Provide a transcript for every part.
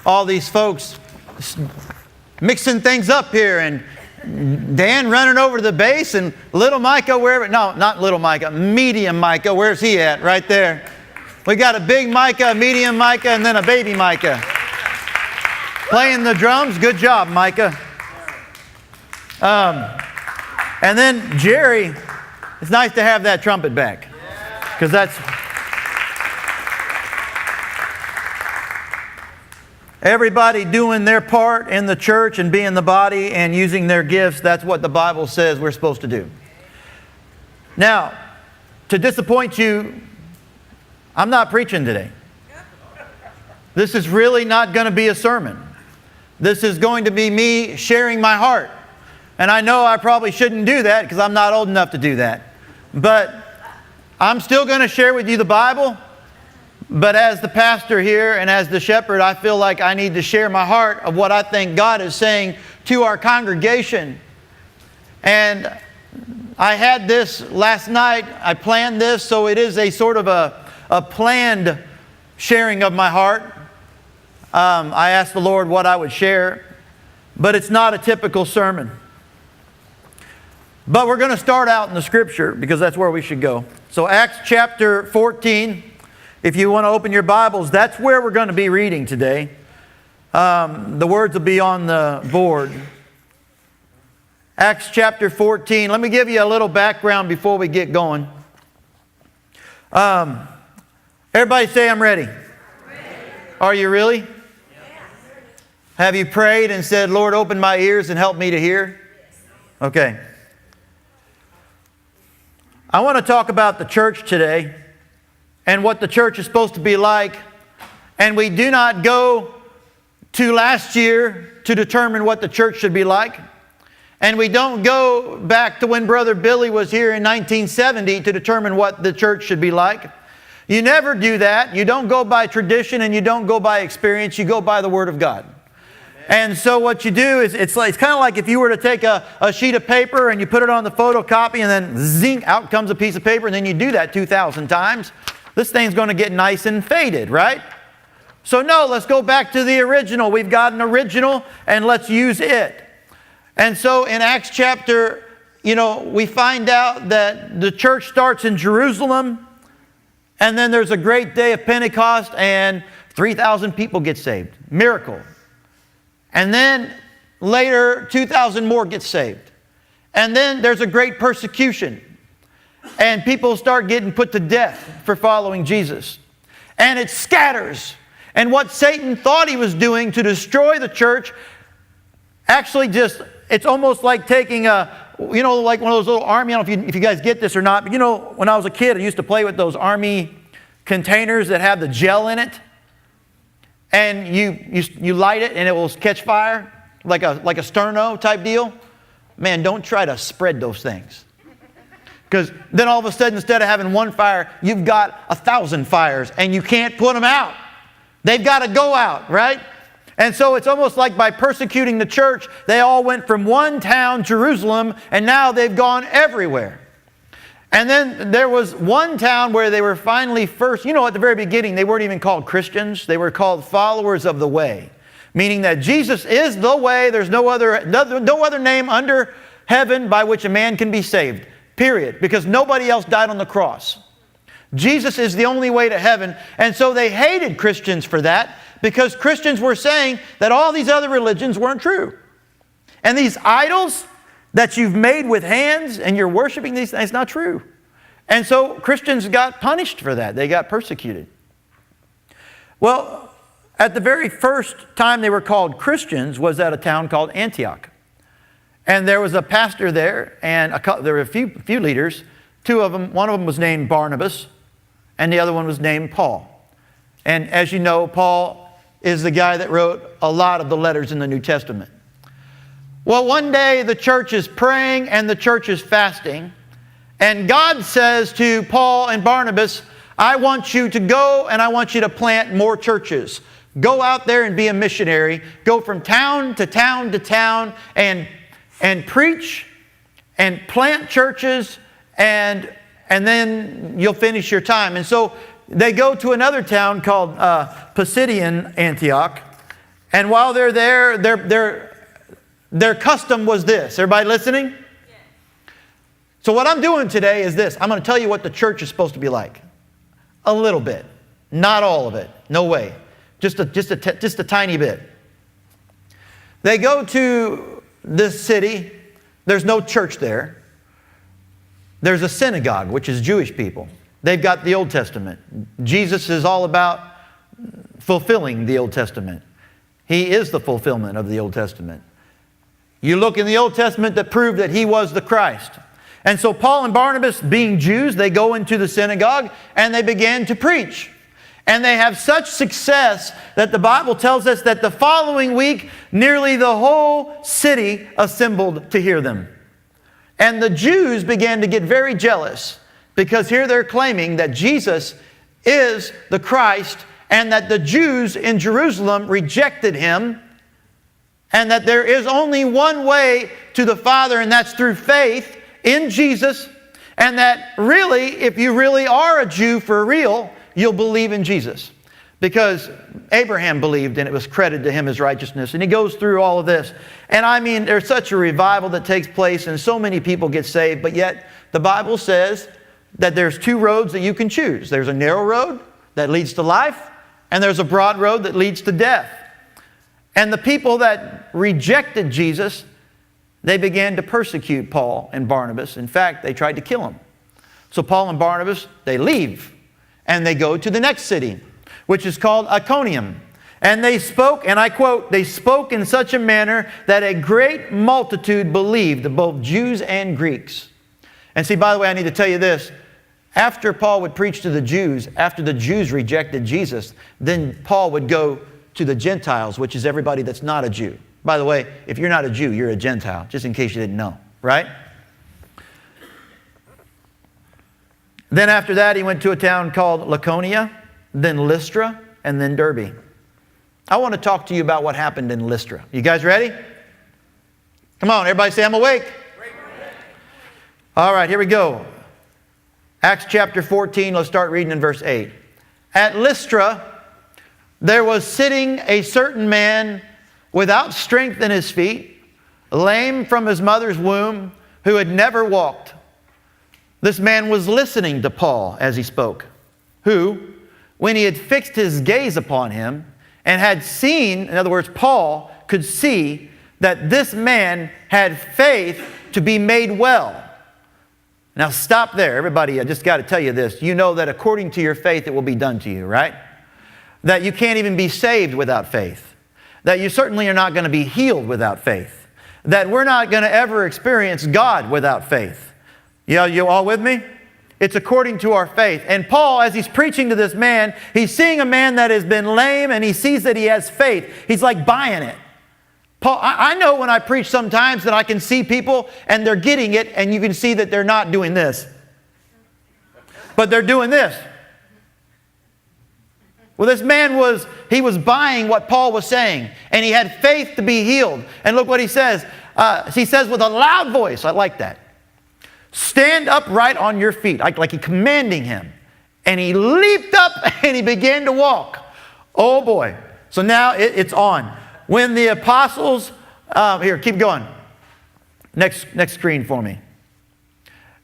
all these folks mixing things up here, and Dan running over to the bass, and little Micah, wherever, no, not little Micah, medium Micah, where's he at? Right there. We got a big Micah, a medium Micah, and then a baby Micah. Playing the drums, good job, Micah. And then Jerry, it's nice to have that trumpet back, because that's... Everybody doing their part in the church and being the body and using their gifts, that's what the Bible says we're supposed to do. Now, to disappoint you, I'm not preaching today. This is really not going to be a sermon. This is going to be me sharing my heart. And I know I probably shouldn't do that because I'm not old enough to do that. But I'm still going to share with you the Bible. But as the pastor here and as the shepherd, I feel like I need to share my heart of what I think God is saying to our congregation. And I had this last night. I planned this, so it is a sort of a planned sharing of my heart. I asked the Lord what I would share, but it's not a typical sermon. But we're going to start out in the Scripture because that's where we should go. So Acts chapter 14. If you want to open your Bibles, that's where we're going to be reading today. The words will be on the board. Acts chapter 14. Let me give you a little background before we get going. Everybody say, I'm ready. Are you really? Yes. Have you prayed and said, Lord, open my ears and help me to hear? Okay. I want to talk about the church today and what the church is supposed to be like. And we do not go to last year to determine what the church should be like. And we don't go back to when Brother Billy was here in 1970 to determine what the church should be like. You never do that. You don't go by tradition and you don't go by experience. You go by the Word of God. And so what you do is, it's kind of like if you were to take a sheet of paper and you put it on the photocopy and then zing, out comes a piece of paper, and then you do that 2,000 times. This thing's going to get nice and faded, right? So no, let's go back to the original. We've got an original and let's use it. And so in Acts chapter, we find out that the church starts in Jerusalem, and then there's a great day of Pentecost and 3,000 people get saved. Miracle. And then later, 2,000 more get saved. And then there's a great persecution. And people start getting put to death for following Jesus. And it scatters. And what Satan thought he was doing to destroy the church, actually it's almost like taking like one of those little army, I don't know if you guys get this or not, but when I was a kid, I used to play with those army containers that have the gel in it. And you light it and it will catch fire, like a sterno type deal. Man, don't try to spread those things. Because then all of a sudden, instead of having one fire, you've got 1,000 fires and you can't put them out. They've got to go out, right? And so it's almost like by persecuting the church, they all went from one town, Jerusalem, and now they've gone everywhere. And then there was one town where they were finally first, at the very beginning, they weren't even called Christians. They were called followers of the way, meaning that Jesus is the way. There's no other name under heaven by which a man can be saved, period, because nobody else died on the cross. Jesus is the only way to heaven. And so they hated Christians for that, because Christians were saying that all these other religions weren't true. And these idols that you've made with hands and you're worshiping these things, not true. And so Christians got punished for that. They got persecuted. Well, at the very first time they were called Christians was at a town called Antioch. And there was a pastor there, and there were a few leaders. Two of them, one of them was named Barnabas, and the other one was named Paul. And as you know, Paul is the guy that wrote a lot of the letters in the New Testament. Well, one day the church is praying and the church is fasting. And God says to Paul and Barnabas, I want you to go and I want you to plant more churches. Go out there and be a missionary. Go from town to town to town and preach and plant churches, and then you'll finish your time. And so they go to another town called Pisidian Antioch. And while they're there, their custom was this. Everybody listening? Yes. So what I'm doing today is this. I'm going to tell you what the church is supposed to be like. A little bit. Not all of it. No way. Just a tiny bit. They go to this city. There's no church there. There's a synagogue, which is Jewish people. They've got the Old Testament. Jesus is all about fulfilling the Old Testament. He is the fulfillment of the Old Testament. You look in the Old Testament that prove that He was the Christ. And so Paul and Barnabas, being Jews, they go into the synagogue and they began to preach. And they have such success that the Bible tells us that the following week, nearly the whole city assembled to hear them. And the Jews began to get very jealous because here they're claiming that Jesus is the Christ and that the Jews in Jerusalem rejected Him and that there is only one way to the Father, and that's through faith in Jesus, and that really, if you really are a Jew for real, you'll believe in Jesus. Because Abraham believed and it was credited to him as righteousness. And he goes through all of this. And I mean, there's such a revival that takes place and so many people get saved. But yet, the Bible says that there's two roads that you can choose. There's a narrow road that leads to life, and there's a broad road that leads to death. And the people that rejected Jesus, they began to persecute Paul and Barnabas. In fact, they tried to kill them. So Paul and Barnabas, they leave. And they go to the next city, which is called Iconium. And they spoke, and I quote, they spoke in such a manner that a great multitude believed, both Jews and Greeks. And see, by the way, I need to tell you this. After Paul would preach to the Jews, after the Jews rejected Jesus, then Paul would go to the Gentiles, which is everybody that's not a Jew. By the way, if you're not a Jew, you're a Gentile, just in case you didn't know, right? Then after that, he went to a town called Laconia, then Lystra, and then Derbe. I want to talk to you about what happened in Lystra. You guys ready? Come on, everybody say, I'm awake. All right, here we go. Acts chapter 14, let's start reading in verse 8. At Lystra, there was sitting a certain man without strength in his feet, lame from his mother's womb, who had never walked. This man was listening to Paul as he spoke, who, when he had fixed his gaze upon him and had seen, in other words, Paul could see that this man had faith to be made well. Now stop there. Everybody, I just got to tell you this. You know that according to your faith, it will be done to you, right? That you can't even be saved without faith. That you certainly are not going to be healed without faith. That we're not going to ever experience God without faith. You all with me? It's according to our faith. And Paul, as he's preaching to this man, he's seeing a man that has been lame and he sees that he has faith. He's like buying it. Paul, I know when I preach sometimes that I can see people and they're getting it and you can see that they're not doing this. But they're doing this. Well, this man was buying what Paul was saying and he had faith to be healed. And look what he says. He says with a loud voice, I like that. Stand upright on your feet, like he commanding him. And he leaped up and he began to walk. Oh boy. So now it's on. When the apostles, here, keep going. Next screen for me.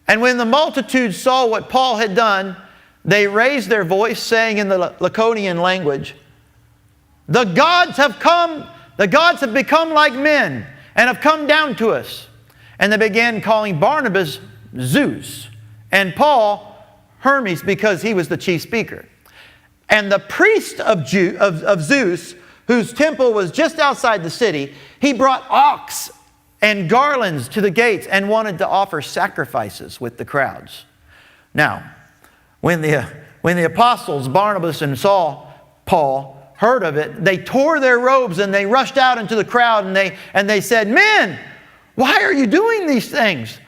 And when the multitude saw what Paul had done, they raised their voice, saying in the Laconian language, the gods have become like men and have come down to us. And they began calling Barnabas Zeus, and Paul Hermes, because he was the chief speaker. And the priest of Zeus, whose temple was just outside the city, he brought ox and garlands to the gates and wanted to offer sacrifices with the crowds. Now, when the apostles, Barnabas and Paul, heard of it, they tore their robes and they rushed out into the crowd and they said, men, why are you doing these things?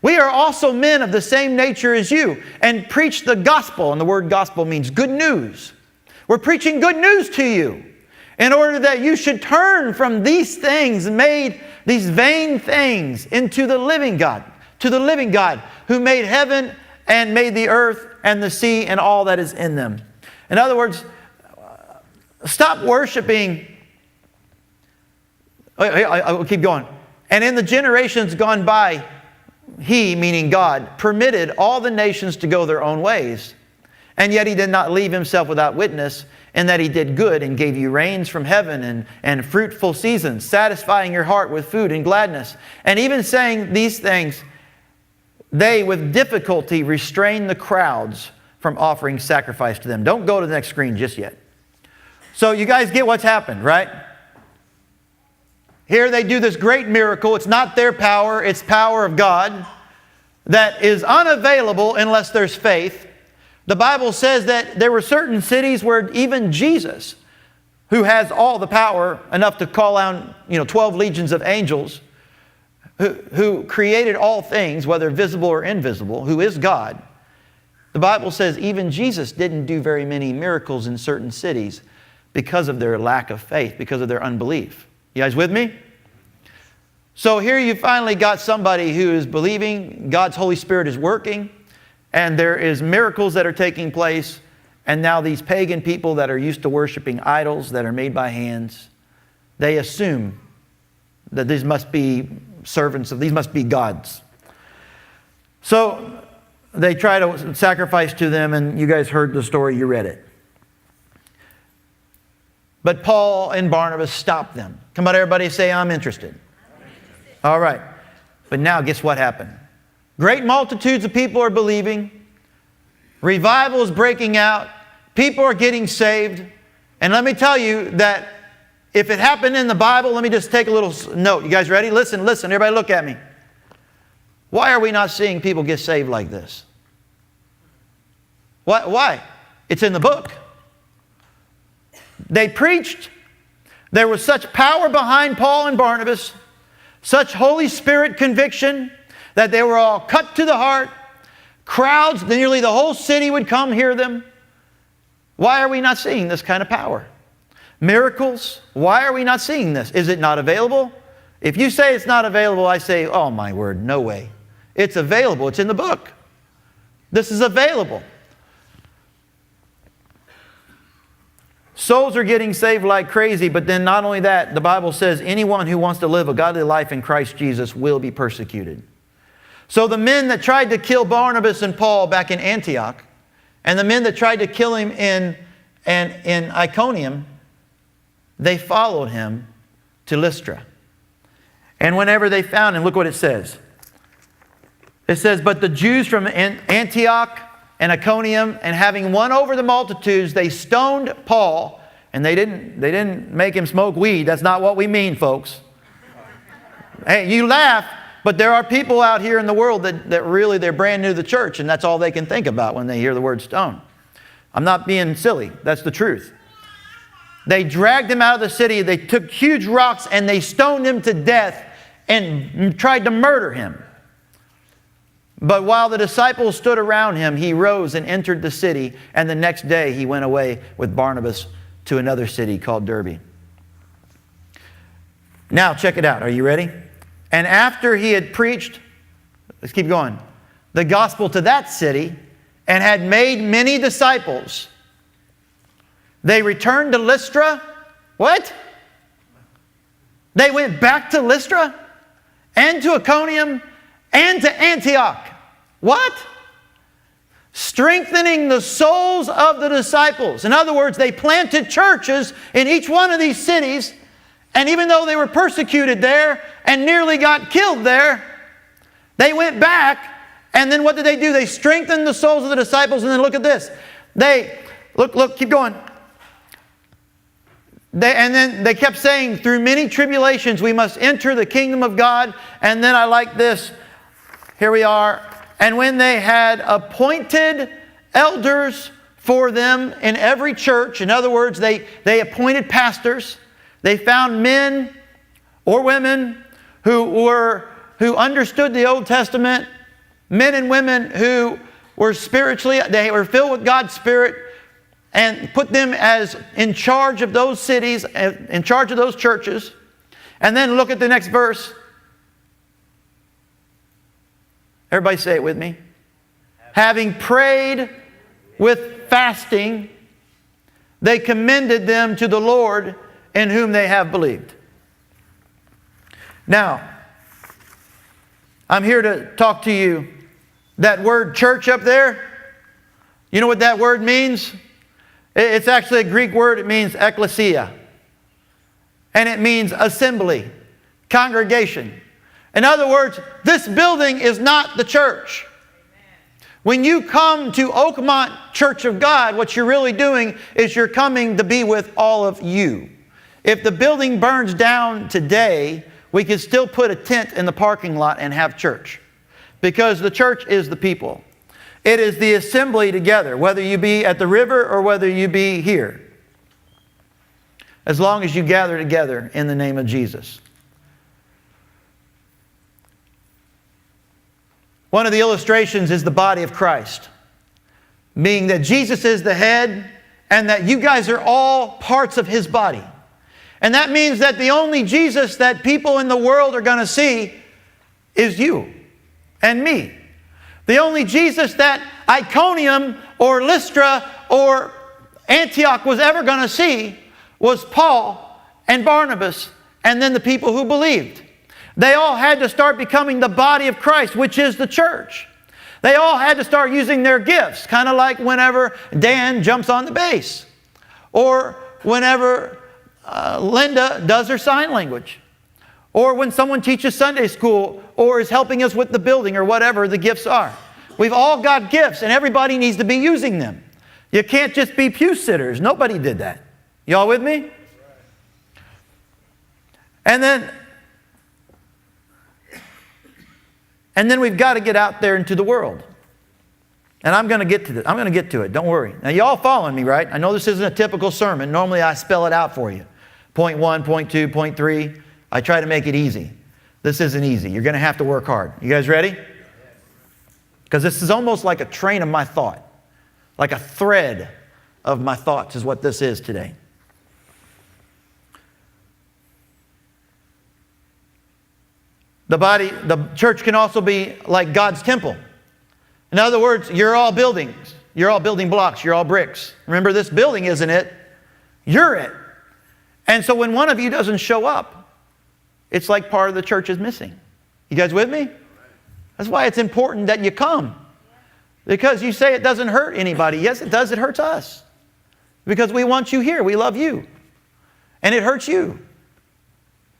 We are also men of the same nature as you, and preach the gospel. And the word gospel means good news. We're preaching good news to you in order that you should turn from these things made, these vain things, into the living God, to the living God who made heaven and made the earth and the sea and all that is in them. In other words, stop worshiping I'll keep going. And in the generations gone by, He, meaning God, permitted all the nations to go their own ways. And yet He did not leave Himself without witness, in that He did good and gave you rains from heaven and fruitful seasons, satisfying your heart with food and gladness. And even saying these things, they with difficulty restrained the crowds from offering sacrifice to them. Don't go to the next screen just yet. So you guys get what's happened, right? Here they do this great miracle. It's not their power, it's power of God that is unavailable unless there's faith. The Bible says that there were certain cities where even Jesus, who has all the power enough to call out 12 legions of angels, who created all things, whether visible or invisible, who is God, the Bible says even Jesus didn't do very many miracles in certain cities because of their lack of faith, because of their unbelief. You guys with me? So here you finally got somebody who is believing God's Holy Spirit is working, and there is miracles that are taking place, and now these pagan people that are used to worshiping idols that are made by hands, they assume that these must be servants, these must be gods. So they try to sacrifice to them, and you guys heard the story, you read it. But Paul and Barnabas stopped them. Come on, everybody, say, I'm interested. All right. But now, guess what happened? Great multitudes of people are believing. Revival is breaking out. People are getting saved. And let me tell you that if it happened in the Bible, let me just take a little note. You guys ready? Listen. Everybody look at me. Why are we not seeing people get saved like this? Why? It's in the book. They preached. There was such power behind Paul and Barnabas, such Holy Spirit conviction that they were all cut to the heart. Crowds, nearly the whole city would come hear them. Why are we not seeing this kind of power? Miracles, why are we not seeing this? Is it not available? If you say it's not available, I say, oh my word, no way. It's available. It's in the book. This is available. Souls are getting saved like crazy, but then not only that, the Bible says anyone who wants to live a godly life in Christ Jesus will be persecuted. So the men that tried to kill Barnabas and Paul back in Antioch, and the men that tried to kill him in Iconium, they followed him to Lystra. And whenever they found him, look what it says. It says, but the Jews from Antioch and Iconium, and having won over the multitudes, they stoned Paul, and they didn't make him smoke weed. That's not what we mean, folks. Hey, you laugh, but there are people out here in the world that really, they're brand new to the church, and that's all they can think about when they hear the word stone. I'm not being silly. That's the truth. They dragged him out of the city. They took huge rocks, and they stoned him to death and tried to murder him. But while the disciples stood around him, he rose and entered the city, and the next day he went away with Barnabas to another city called Derbe. Now, check it out. Are you ready? And after he had preached, let's keep going, the gospel to that city, and had made many disciples, they returned to Lystra. What? They went back to Lystra and to Iconium and to Antioch. What? Strengthening the souls of the disciples. In other words, they planted churches in each one of these cities, and even though they were persecuted there and nearly got killed there, they went back, and then what did they do? They strengthened the souls of the disciples, and then look at this. Look, keep going. And then they kept saying, through many tribulations we must enter the kingdom of God. And then I like this. Here we are. And when they had appointed elders for them in every church, in other words, they appointed pastors, they found men or women who understood the Old Testament, men and women who were spiritually, they were filled with God's Spirit, and put them as in charge of those cities, in charge of those churches. And then look at the next verse. Everybody say it with me. Having prayed with fasting, they commended them to the Lord in whom they have believed. Now, I'm here to talk to you. That word church up there, you know what that word means? It's actually a Greek word. It means ekklesia. And it means assembly, congregation. In other words, this building is not the church. When you come to Oakmont Church of God, what you're really doing is you're coming to be with all of you. If the building burns down today, we can still put a tent in the parking lot and have church. Because the church is the people. It is the assembly together, whether you be at the river or whether you be here. As long as you gather together in the name of Jesus. One of the illustrations is the body of Christ. Meaning that Jesus is the head and that you guys are all parts of His body. And that means that the only Jesus that people in the world are going to see is you and me. The only Jesus that Iconium or Lystra or Antioch was ever going to see was Paul and Barnabas and then the people who believed. They all had to start becoming the body of Christ, which is the church. They all had to start using their gifts, kind of like whenever Dan jumps on the bass or whenever Linda does her sign language, or when someone teaches Sunday school or is helping us with the building or whatever the gifts are. We've all got gifts and everybody needs to be using them. You can't just be pew sitters. Nobody did that. Y'all with me? And then we've got to get out there into the world. And I'm going to get to this. I'm going to get to it. Don't worry. Now, you all following me, right? I know this isn't a typical sermon. Normally, I spell it out for you. Point 1, point 2, point 3. I try to make it easy. This isn't easy. You're going to have to work hard. You guys ready? Because this is almost like a train of my thought. Like a thread of my thoughts is what this is today. The church can also be like God's temple. In other words, you're all buildings. You're all building blocks. You're all bricks. Remember, this building isn't it. You're it. And so when one of you doesn't show up, it's like part of the church is missing. You guys with me? That's why it's important that you come. Because you say it doesn't hurt anybody. Yes, it does. It hurts us. Because we want you here. We love you. And it hurts you.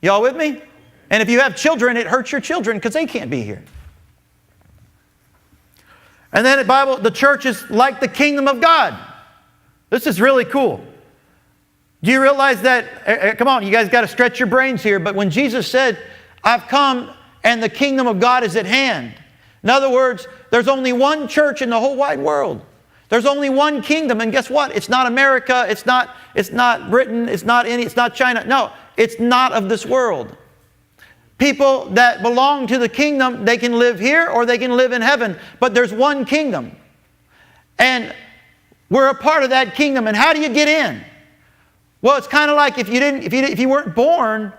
Y'all with me? And if you have children, it hurts your children because they can't be here. And then the church is like the kingdom of God. This is really cool. Do you realize that, come on, you guys got to stretch your brains here, but when Jesus said, I've come and the kingdom of God is at hand. In other words, there's only one church in the whole wide world. There's only one kingdom, and guess what? It's not America, it's not Britain, it's not China. No, it's not of this world. People that belong to the kingdom, they can live here or they can live in heaven. But there's one kingdom. And we're a part of that kingdom. And how do you get in? Well, it's kind of like if you weren't born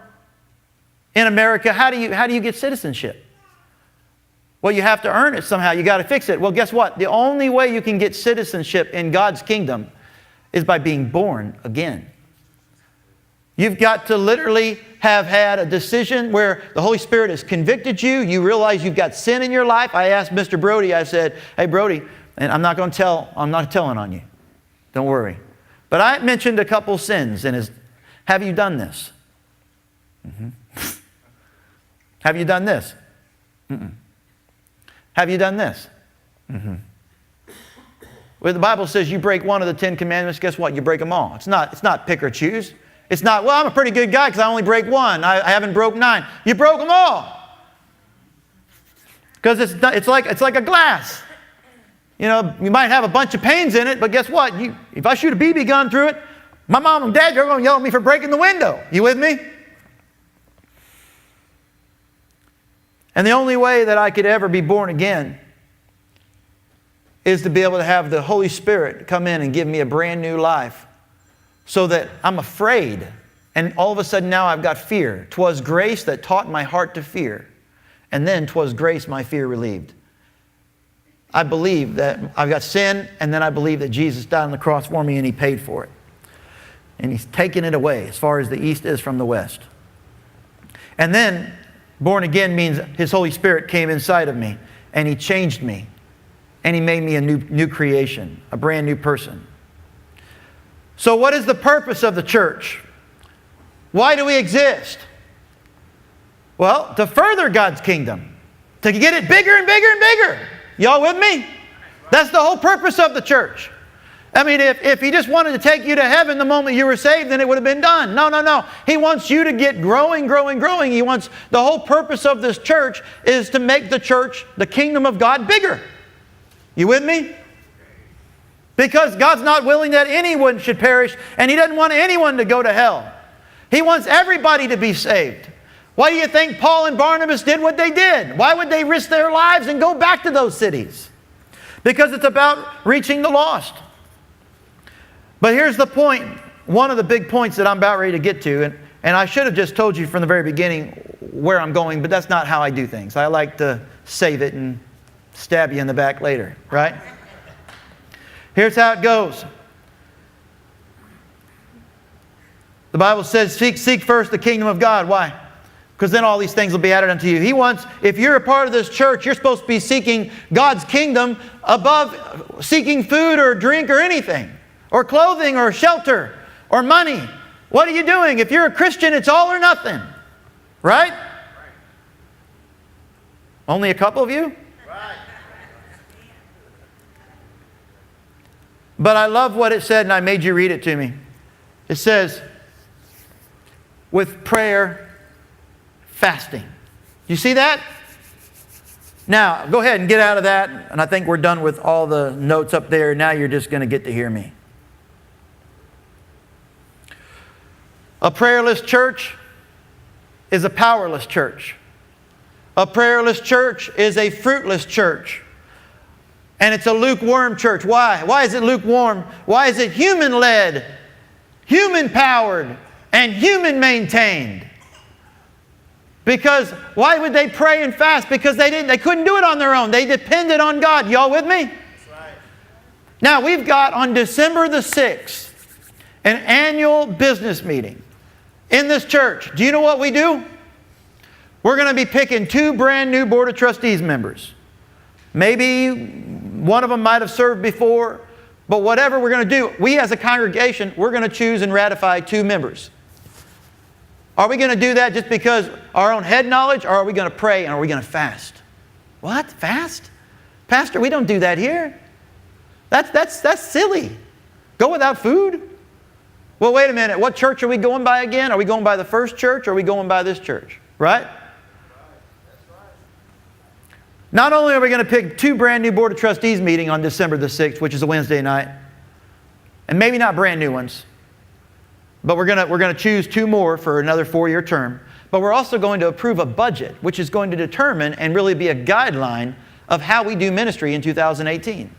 in America, how do you get citizenship? Well, you have to earn it somehow. You got to fix it. Well, guess what? The only way you can get citizenship in God's kingdom is by being born again. You've got to literally have had a decision where the Holy Spirit has convicted you. You realize you've got sin in your life. I asked Mr. Brody, I said, hey, Brody, and I'm not telling on you. Don't worry. But I mentioned a couple sins and have you done this? Mm-hmm. Have you done this? Mm-mm. Have you done this? Mm-hmm. Well, the Bible says you break one of the 10 commandments, guess what? You break them all. It's not pick or choose. It's not, well, I'm a pretty good guy because I only break one. I haven't broke 9. You broke them all. Because it's like a glass. You know, you might have a bunch of pains in it, but guess what? If I shoot a BB gun through it, my mom and dad are going to yell at me for breaking the window. You with me? And the only way that I could ever be born again is to be able to have the Holy Spirit come in and give me a brand new life. So that I'm afraid, and all of a sudden now I've got fear. 'Twas grace that taught my heart to fear, and then 'twas grace my fear relieved. I believe that I've got sin, and then I believe that Jesus died on the cross for me and He paid for it. And He's taken it away as far as the east is from the west. And then Born again means His Holy Spirit came inside of me and He changed me. And He made me a new creation, a brand new person. So what is the purpose of the church? Why do we exist? Well, to further God's kingdom. To get it bigger and bigger and bigger. Y'all with me? That's the whole purpose of the church. I mean, if He just wanted to take you to heaven the moment you were saved, then it would have been done. No, no, no. He wants you to get growing, growing, growing. He wants, the whole purpose of this church is to make the church, the kingdom of God, bigger. You with me? Because God's not willing that anyone should perish, and He doesn't want anyone to go to hell. He wants everybody to be saved. Why do you think Paul and Barnabas did what they did? Why would they risk their lives and go back to those cities? Because it's about reaching the lost. But here's the point, one of the big points that I'm about ready to get to, and I should have just told you from the very beginning where I'm going, but that's not how I do things. I like to save it and stab you in the back later, right? Here's how it goes. The Bible says, seek first the kingdom of God. Why? Because then all these things will be added unto you. He wants, if you're a part of this church, you're supposed to be seeking God's kingdom above seeking food or drink or anything, or clothing or shelter or money. What are you doing? If you're a Christian, it's all or nothing. Right? Only a couple of you? Right. But I love what it said, and I made you read it to me. It says, with prayer, fasting. You see that? Now, go ahead and get out of that. And I think we're done with all the notes up there. Now you're just going to get to hear me. A prayerless church is a powerless church. A prayerless church is a fruitless church. And it's a lukewarm church. Why? Why is it lukewarm? Why is it human-led, human-powered, and human-maintained? Because why would they pray and fast? Because they couldn't do it on their own. They depended on God. Y'all with me? That's right. Now, we've got on December the 6th an annual business meeting in this church. Do you know what we do? We're going to be picking 2 brand new Board of Trustees members. Maybe one of them might have served before, but whatever we're going to do, we as a congregation, we're going to choose and ratify 2 members. Are we going to do that just because our own head knowledge, or are we going to pray and are we going to fast? What? Fast? Pastor, we don't do that here. That's silly. Go without food? Well, wait a minute. What church are we going by again? Are we going by the first church or are we going by this church? Right? Not only are we going to pick 2 brand new Board of Trustees meeting on December the 6th, which is a Wednesday night, and maybe not brand new ones, but we're going to choose 2 more for another 4-year term. But we're also going to approve a budget, which is going to determine and really be a guideline of how we do ministry in 2018.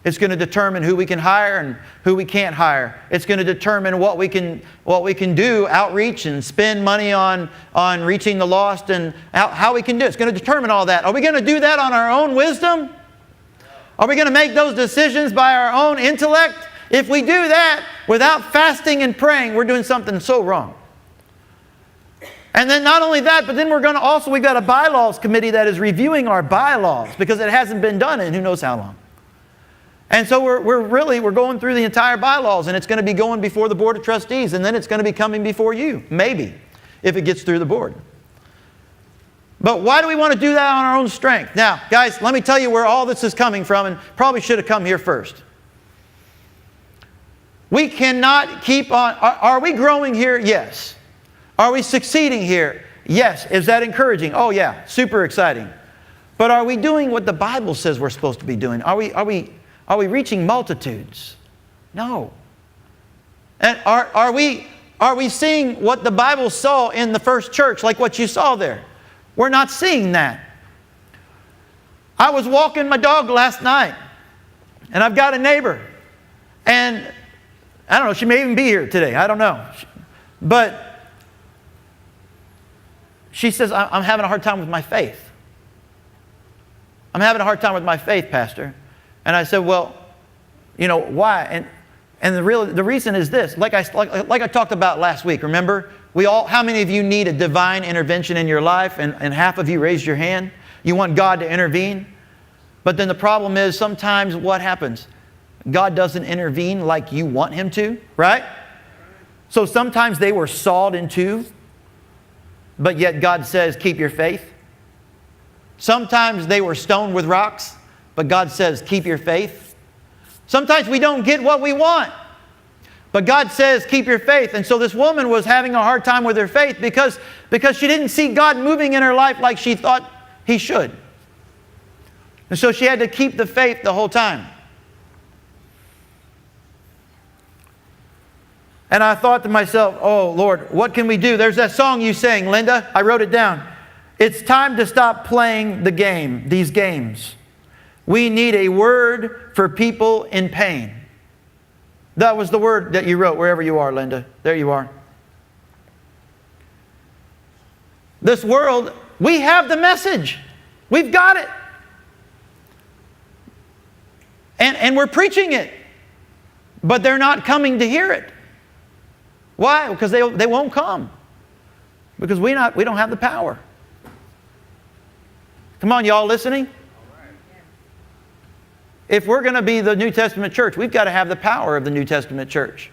It's going to determine who we can hire and who we can't hire. It's going to determine what we can do, outreach, and spend money on reaching the lost, and how we can do it. It's going to determine all that. Are we going to do that on our own wisdom? Are we going to make those decisions by our own intellect? If we do that without fasting and praying, we're doing something so wrong. And then not only that, but then we've got a bylaws committee that is reviewing our bylaws because it hasn't been done in who knows how long. And so we're going through the entire bylaws, and it's going to be going before the Board of Trustees, and then it's going to be coming before you, maybe, if it gets through the board. But why do we want to do that on our own strength? Now, guys, let me tell you where all this is coming from, and probably should have come here first. We cannot keep on. Are we growing here? Yes. Are we succeeding here? Yes. Is that encouraging? Oh yeah, super exciting. But are we doing what the Bible says we're supposed to be doing? Are we reaching multitudes? No. And are we seeing what the Bible saw in the first church, like what you saw there? We're not seeing that. I was walking my dog last night, and I've got a neighbor, and I don't know, she may even be here today. I don't know. But she says, I'm having a hard time with my faith. I'm having a hard time with my faith, Pastor. And I said, well, you know, why? And the reason is this. Like I talked about last week, remember? How many of you need a divine intervention in your life? And half of you raised your hand. You want God to intervene. But then the problem is sometimes what happens? God doesn't intervene like you want Him to, right? So sometimes they were sawed in two, but yet God says, keep your faith. Sometimes they were stoned with rocks, but God says, keep your faith. Sometimes we don't get what we want, but God says, keep your faith. And so this woman was having a hard time with her faith because she didn't see God moving in her life like she thought He should. And so she had to keep the faith the whole time. And I thought to myself, oh, Lord, what can we do? There's that song you sang, Linda. I wrote it down. It's time to stop playing these games. We need a word for people in pain. That was the word that you wrote, wherever you are, Linda. There you are. This world, we have the message. We've got it. And we're preaching it. But they're not coming to hear it. Why? Because they won't come. Because we don't have the power. Come on, y'all listening? If we're going to be the New Testament church, we've got to have the power of the New Testament church.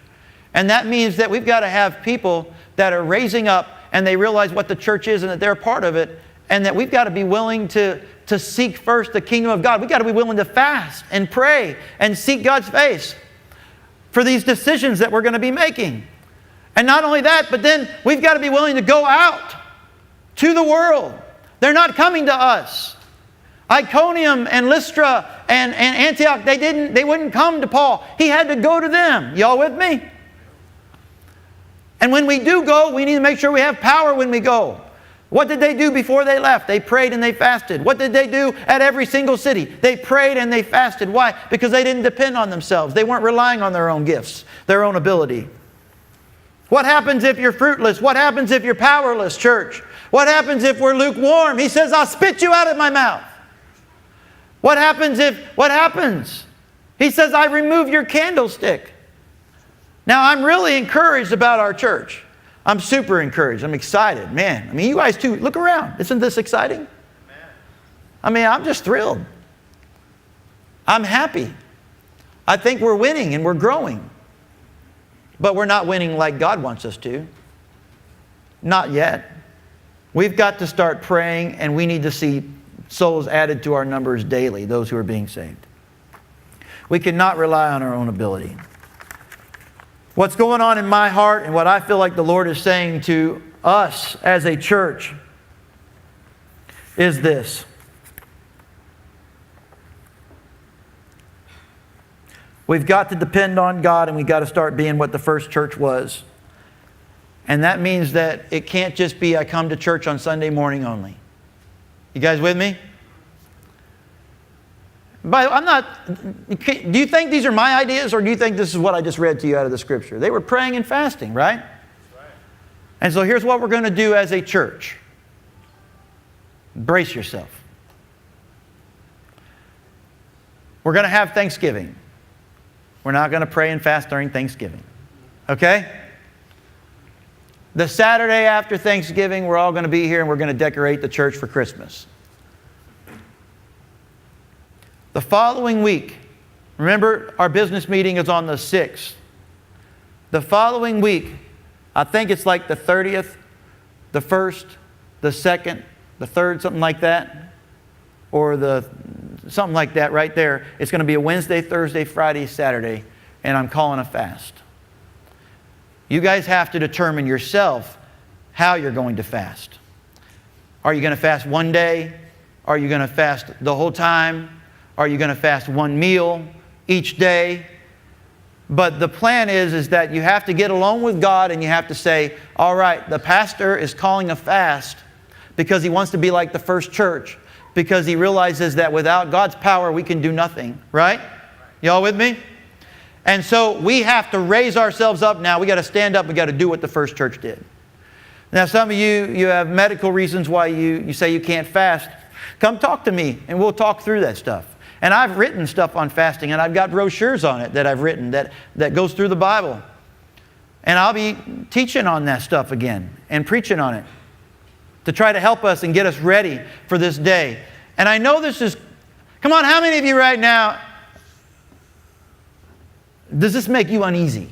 And that means that we've got to have people that are raising up and they realize what the church is and that they're a part of it, and that we've got to be willing to seek first the kingdom of God. We've got to be willing to fast and pray and seek God's face for these decisions that we're going to be making. And not only that, but then we've got to be willing to go out to the world. They're not coming to us. Iconium and Lystra and Antioch, they wouldn't come to Paul. He had to go to them. Y'all with me? And when we do go, we need to make sure we have power when we go. What did they do before they left? They prayed and they fasted. What did they do at every single city? They prayed and they fasted. Why? Because they didn't depend on themselves. They weren't relying on their own gifts, their own ability. What happens if you're fruitless? What happens if you're powerless, church? What happens if we're lukewarm? He says, I'll spit you out of my mouth. What happens? He says, I remove your candlestick. Now, I'm really encouraged about our church. I'm super encouraged. I'm excited. Man, I mean, you guys too, look around. Isn't this exciting? I mean, I'm just thrilled. I'm happy. I think we're winning and we're growing. But we're not winning like God wants us to. Not yet. We've got to start praying, and we need to see souls added to our numbers daily, those who are being saved. We cannot rely on our own ability. What's going on in my heart and what I feel like the Lord is saying to us as a church is this. We've got to depend on God, and we've got to start being what the first church was. And that means that it can't just be I come to church on Sunday morning only. You guys with me? But do you think these are my ideas, or do you think this is what I just read to you out of the Scripture? They were praying and fasting, right? And so here's what we're going to do as a church. Brace yourself. We're going to have Thanksgiving. We're not going to pray and fast during Thanksgiving. Okay? The Saturday after Thanksgiving, we're all going to be here and we're going to decorate the church for Christmas. The following week, remember our business meeting is on the 6th. The following week, I think it's like the 30th, the 1st, the 2nd, the 3rd, something like that. Or something like that right there. It's going to be a Wednesday, Thursday, Friday, Saturday, and I'm calling a fast. You guys have to determine yourself how you're going to fast. Are you going to fast one day? Are you going to fast the whole time? Are you going to fast one meal each day? But the plan is that you have to get alone with God and you have to say, all right, the pastor is calling a fast because he wants to be like the first church, because he realizes that without God's power, we can do nothing, right? Y'all with me? And so we have to raise ourselves up now. We got to stand up. We got to do what the first church did. Now, some of you have medical reasons why you say you can't fast. Come talk to me and we'll talk through that stuff. And I've written stuff on fasting, and I've got brochures on it that I've written that goes through the Bible. And I'll be teaching on that stuff again and preaching on it to try to help us and get us ready for this day. And I know this is, come on, how many of you right now, does this make you uneasy?